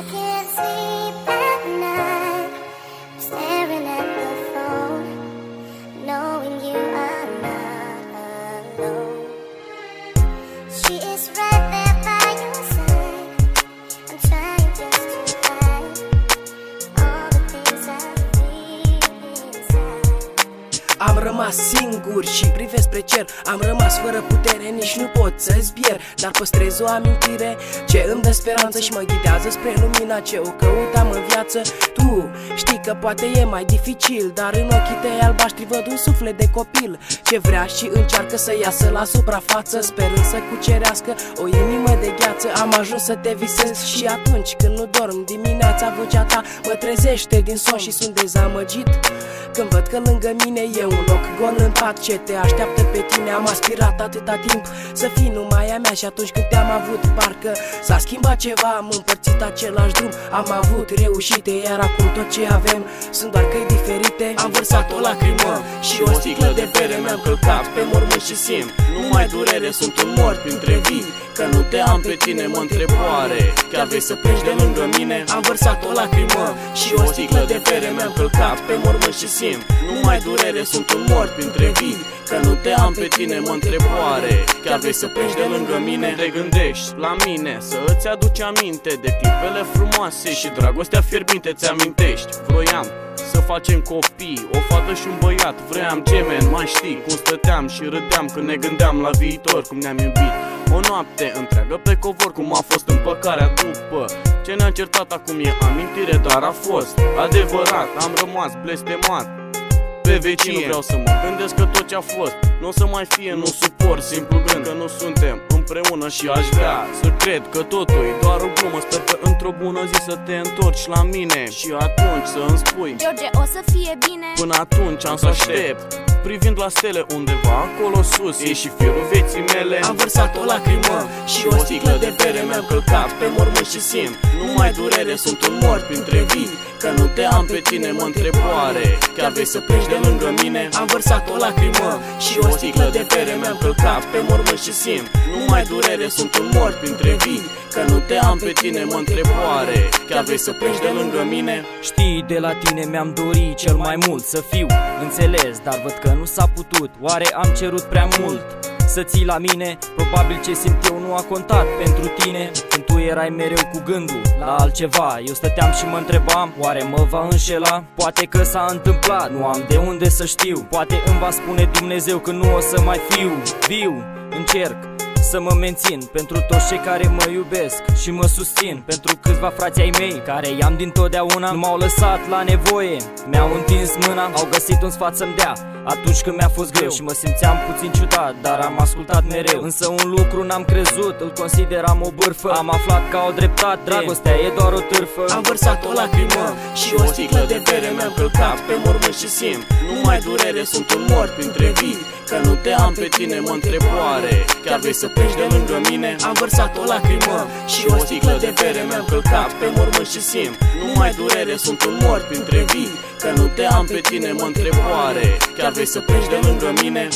I can't sleep at night, staring at the phone, knowing you are not alone. She is right there by your side. I'm trying just to hide all the things I feel inside. Am rămas singur și privesc spre cer. Am rămas fără putere, nici nu pot să zbier, dar păstrez o amintire ce îmi dă speranță și mă ghidează spre lumina ce o căutam în viață. Tu știi că poate e mai dificil, dar în ochii tăi albaștri văd un suflet de copil ce vrea și încearcă să iasă la suprafață, sperând să cucerească o inimă de gheață. Am ajuns să te visez și atunci când nu dorm dimineața, vocea ta mă trezește din somn și sunt dezamăgit când văd că lângă mine e un loc gol în pat ce te așteaptă pe tine. Am aspirat atâta timp să fii numai a mea și atunci când te-am avut parcă s-a schimbat ceva. Am împărțit același drum, am avut reușite, iar acum tot ce avem sunt doar căi diferite. Am vărsat o lacrimă și o sticlă de bere, mi-am călcat pe mormânt și simt numai durere, sunt un mort printre vii. Că nu te am pe tine, mă întreb oare chiar vrei să pleci de lângă mine? Am vărsat o lacrimă și o sticlă de bere, mi-am călcat pe mormânt și simt numai durere, sunt un mort printre vii. Că nu te am pe tine, mă întreb oare chiar vrei să pleci de lângă mine? Te gândești la mine, să îți aduci aminte de clipele frumoase și dragostea fierbinte ți amintești. Vroiam să facem copii, o fată și un băiat, vreau gemeni, mai știi cum stăteam și râdeam când ne gândeam la viitor, cum ne-am iubit o noapte întreagă pe covor, cum a fost împăcarea după ce ne-am certat. Acum e amintire, dar a fost adevărat, am rămas blestemat pe vecie. Nu vreau să mă gândesc că tot ce-a fost nu o să mai fie, nu suport simplu gând că nu suntem împreună și aș vrea să cred că totul e doar o glumă. Sper că într-o bună zi să te întorci la mine și atunci să îmi spui George, o să fie bine. Până atunci am să aștept, privind la stele undeva acolo sus, e și firul vieții mele. Am vărsat o lacrimă și o sticlă de bere, mi-am călcat pe mormânt și simt numai durere, sunt un mort printre vii. Că nu te am pe tine, mă întreb oare chiar vrei să pleci de lângă mine? Am vărsat o lacrimă și o sticlă de bere, mi-am călcat pe mormânt și simt numai durere, sunt un mort printre vii. Că nu te am pe tine, mă întreb oare chiar vrei să pleci de lângă mine? Știi, de la tine mi-am dorit cel mai mult să fiu înțeles, dar văd că nu s-a putut. Oare am cerut prea mult să ții la mine? Probabil ce simt eu nu a contat pentru tine, când tu erai mereu cu gândul la altceva. Eu stăteam și mă întrebam, oare mă va înșela? Poate că s-a întâmplat, nu am de unde să știu. Poate îmi va spune Dumnezeu că nu o să mai fiu viu. Încerc să mă mențin pentru toți cei care mă iubesc și mă susțin, pentru câțiva frații ai mei care i-am dintotdeauna, nu m-au lăsat la nevoie, mi-au întins mâna, au găsit un sfat să-mi dea atunci când mi-a fost greu și mă simțeam puțin ciudat, dar am ascultat mereu. Însă un lucru n-am crezut, îl consideram o bârfă, am aflat ca o dreptate, dragostea e doar o târfă. Am vărsat o lacrimă și o sticlă de bere, mi-am călcat pe mormânt și simt numai durere, sunt un mort printre vii. Că nu te am pe tine, mă întreb oare chiar vrei să pleci de lângă mine? Am vărsat o lacrimă și o sticlă de bere, mi-am călcat pe mormânt și simt numai durere, sunt un mort printre vii. Că nu te am pe tine, mă întreb oare chiar vrei să pleci de lângă mine?